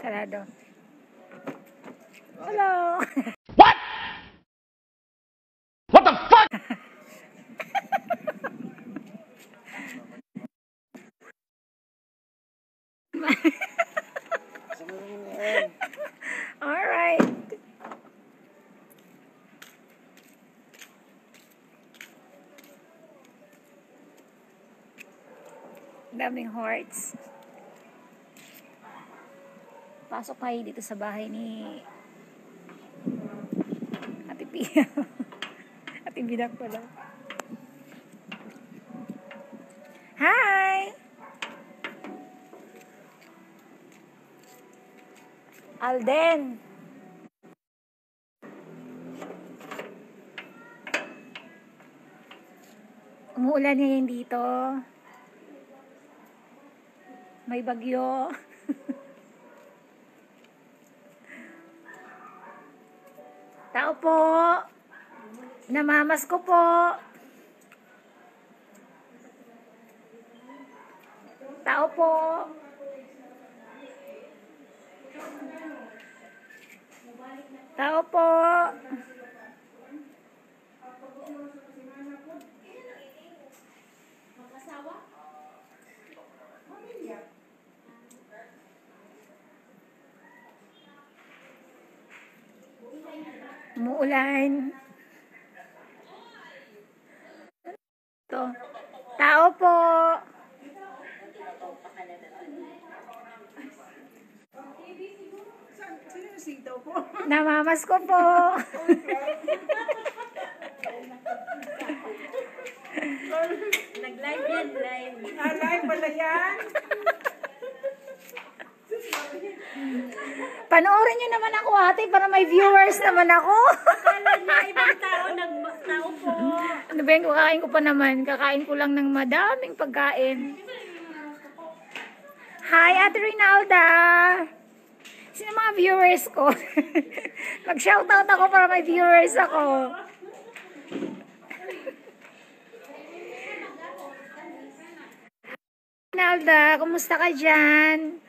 Sarado. Hello. What? What the fuck? All right. Daming hearts. Pasok kayo dito sa bahay ni Ate Pia. Ate Bidak pala. Hi! Alden! Umuulan ngayon dito. May bagyo. Tao po. Namamas ko po. Tao po. Tao po. Umuulan. Ito. Tao po. Namamas ko po. Nag-live yan, live. Live pala yan. Panoorin nyo naman ako, ate, para may viewers naman ako. Akala niya ibang tao, tao po. Ano ba yung kakain ko pa naman? Kakain ko lang ng madaming pagkain. Hi, Ate Rinalda! Sino mga viewers ko? Mag-shoutout ako para may viewers ako. Rinalda, kumusta ka dyan?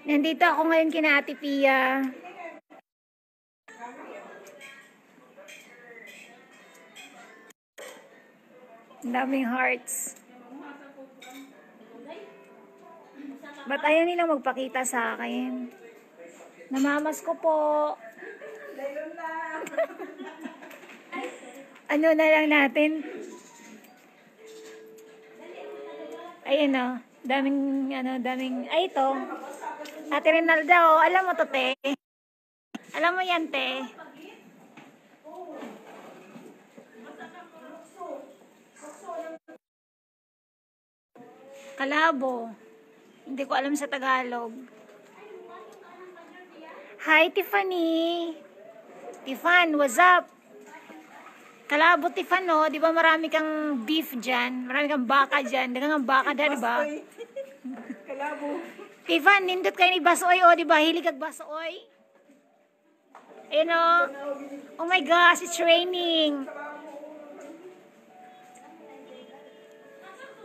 Nandito ako ngayon kina Ate Pia. Ang daming hearts. Ba't ayaw nilang magpakita sa akin? Namamas ko po. Ano na lang natin? Ayun o. Daming, ay ito. Ate Rinalda, oh, alam mo to, te? Alam mo yan, te? Kalabo. Hindi ko alam sa Tagalog. Hi, Tiffany. Tiffan, what's up? Kalabo, Tiffan, no? Di ba marami kang beef dyan? Marami kang baka dyan. Dagang baka dyan, di ba? Kalabo. Tiffan, nindot kayo ni Basoy, o, di ba? Hilig kag Basoy. Ayun, o. Oh my gosh, it's raining.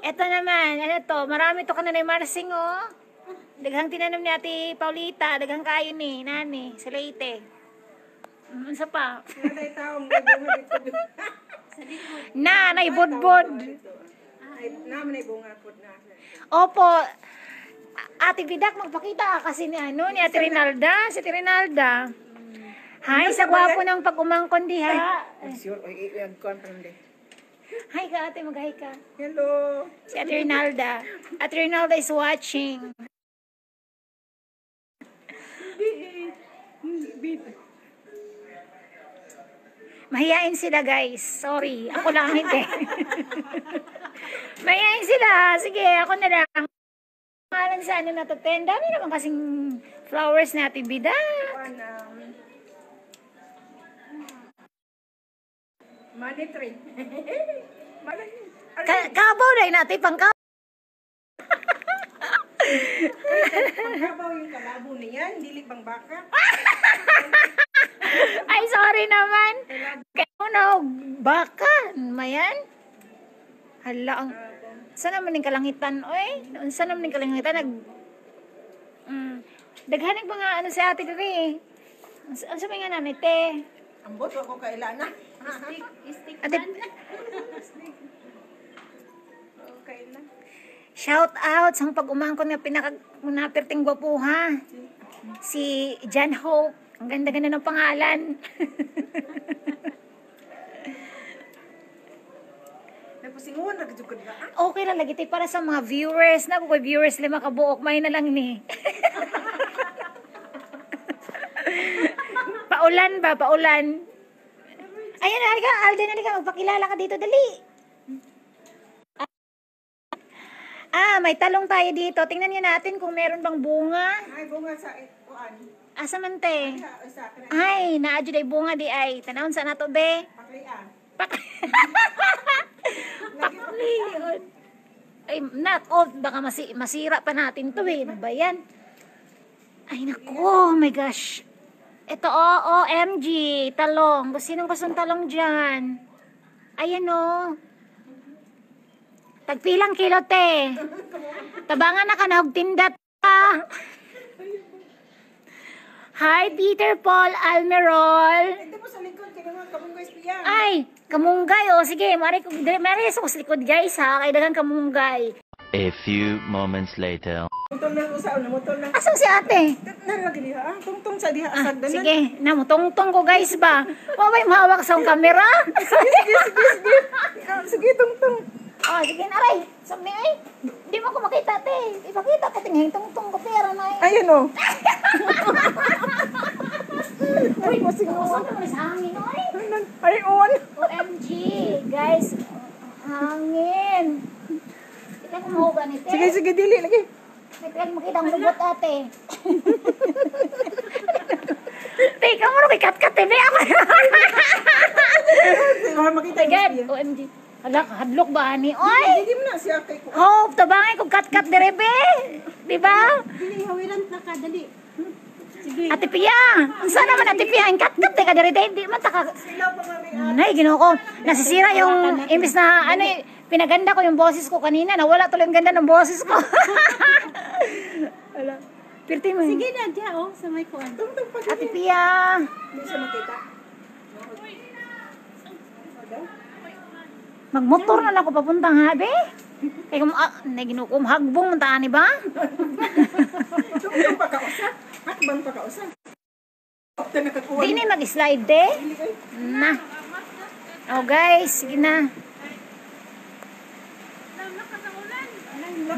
Eto naman, ano to? Marami to kananay marsing, o. Daghang tinanom ni Ate Paulita. Daghang kayo ni, nani, sa Leyte. Ano pa? Nanay tao, may bunga dito. Na, naibudbud. Naman ay bunga po na. Opo. Ate Bidak, magpakita ka kasi ni Ate Rinalda. Si Ate Rinalda. Hi, sa gwapo ng pag-umangkon di ha. Sure, yung confirm din. Hi ka, ate, mag-hi ka. Hello. Si Ate Rinalda. Ate Rinalda is watching. Mahiyain sila, guys. Sorry. Ako lang hindi. Mahiyain sila. Sige, ako na lang. Pangalan sa ano na to, ten. Dami naman kasing flowers na Ate Bidak. Money tree. Kabaw na natin, pangkabaw. Pangkabaw yung kalabo niyan, dili pang baka. Ay, sorry naman. Kaya baka. Mayan. Hala, ang... Saan naman yung kalangitan? Oy, saan naman yung kalangitan? Daghanig mga ano si ate diri. Ang sabi nga namin, te. Ambot, wag ko kailana. Stick Ate, Okay na. shout out sa pag-umangkon nga pinaka-naperting gwapuha. Si Jan Hope. Ang ganda-ganda ng pangalan. Napusingon, nagjugod na. Okay lang lagi tayo para sa mga viewers na kung viewers 5 kabuok may na lang ni. Paulan ba? Paulan. Ayan, halika, Alden, halika, magpakilala ka dito, dali. May talong tayo dito. Tingnan niyo natin kung meron bang bunga. Ay, bunga sa ikuan. Asa man te? Sa akin. Ay, naadyo day bunga di ay. Tanawon sa nato be. Paklian. Pakliyon. Ay, baka masira pa natin to eh. Ano ba yan? Ay, naku, oh my gosh. Ito, OMG, talong. Sinong gustong talong dyan? Ayan o. Tagpilang kilo, te. Tabangan na ka na, tindat ka. Hi, Peter Paul Almerol. Ito mo sa likod, kailangan kabunggay spiyan. Ay, kamunggay, o. Sige, mari sa likod, guys, ha. Kailangan kamunggay. A few moments later. Mutol lang usa, mutol lang. Asan si ate? Nalagi diha, tungtong sa diha asag danan. Sige, namutong-tong ko guys ba? Waway mahawak sa camera. Sige, tungtong. Oh, sige na ray. Sabi ay, di mo ko makita te. Ipakita ko tingin tong-tong ko pera na eh. Ayun o. Uy, masingusan naman sa hangin oy. Ay, on. OMG, guys. Hangin. Tika ko mahuga ni te. Sige, dili lagi. Tika makita ang lubot ate. Teka mo kay kat-kat TV ako. Sige, makita Agad, niya. OMG. Hala, hadlok ba ni? Oy! Hindi mo na siya kay ko. Hope, tabangay kong kat-kat direbe. Diba? Dili, hawiran na ka, dali. Sige. Ate Pia, saan naman Ate Pia? Ang kat-kat, teka direbe. Hindi man taka. Sila pa nga may Nay, ginoo ko. Nasisira yung, imbis na, ano pinaganda ko yung boses ko kanina. Nawala tuloy yung ganda ng boses ko. Hala. Pirti mo. Sige na, diya, oh, sa may kuwan. Tungtong pa Ate Pia. Hindi siya makita. Magmotor na lang ako papuntang habi. Kaya kung, naginukom, hagbong muntaan ni ba? Tungtong pa kausa. Hakbang pa kausa. Opta na kakuha. Di na mag-slide de. Na. Oh guys, sige na.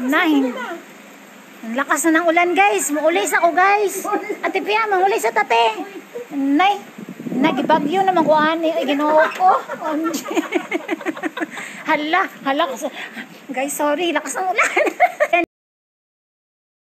Nahin. Ang lakas na ng ulan guys. Muulis ako guys. Ate Pia, mangulis sa tate. Nay. Nagibagyo naman ko ani. Ay, ginoo ko. Hala. Guys, sorry. Lakas ng ulan.